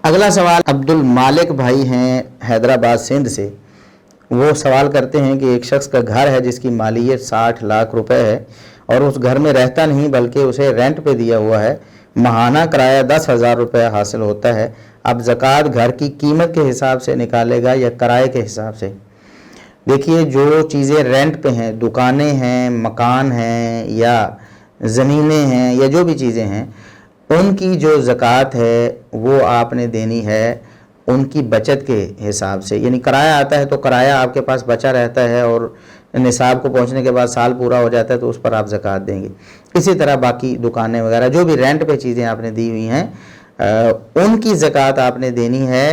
اگلا سوال عبدل مالک بھائی ہیں حیدرآباد سندھ سے. وہ سوال کرتے ہیں کہ ایک شخص کا گھر ہے جس کی مالیت 60 لاکھ روپے ہے اور اس گھر میں رہتا نہیں بلکہ اسے رینٹ پہ دیا ہوا ہے. ماہانہ کرایہ 10,000 روپے حاصل ہوتا ہے. اب زکوٰۃ گھر کی قیمت کے حساب سے نکالے گا یا کرائے کے حساب سے؟ دیکھیے، جو چیزیں رینٹ پہ ہیں، دکانیں ہیں، مکان ہیں یا زمینیں ہیں یا جو بھی چیزیں ہیں، ان کی جو زکوٰۃ ہے وہ آپ نے دینی ہے ان کی بچت کے حساب سے. یعنی کرایہ آتا ہے تو کرایہ آپ کے پاس بچا رہتا ہے اور نصاب کو پہنچنے کے بعد سال پورا ہو جاتا ہے تو اس پر آپ زکوٰۃ دیں گے. اسی طرح باقی دکانیں وغیرہ جو بھی رینٹ پہ چیزیں آپ نے دی ہوئی ہیں ان کی زکوٰۃ آپ نے دینی ہے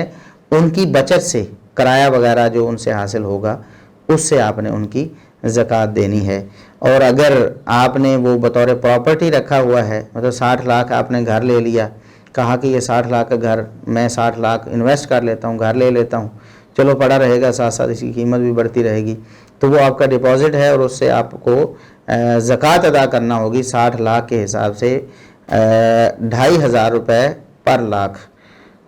ان کی بچت سے. کرایہ وغیرہ جو ان سے حاصل ہوگا اس سے آپ نے ان کی زکوٰۃ دینی ہے. اور اگر آپ نے وہ بطور پراپرٹی رکھا ہوا ہے، مطلب 60 لاکھ آپ نے گھر لے لیا، کہا کہ یہ 60 لاکھ کا گھر میں 60 لاکھ انویسٹ کر لیتا ہوں، گھر لے لیتا ہوں، چلو پڑا رہے گا، ساتھ ساتھ اس کی قیمت بھی بڑھتی رہے گی، تو وہ آپ کا ڈپازٹ ہے اور اس سے آپ کو زکوٰۃ ادا کرنا ہوگی 60 لاکھ کے حساب سے 2,500 روپے پر لاکھ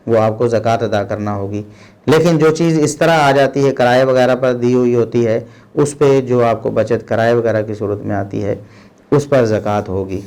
وہ آپ کو زکوٰۃ ادا کرنا ہوگی. لیکن جو چیز اس طرح آ جاتی ہے، کرائے وغیرہ پر دی ہوئی ہوتی ہے، اس پہ جو آپ کو بچت کرائے وغیرہ کی صورت میں آتی ہے اس پر زکوٰۃ ہوگی.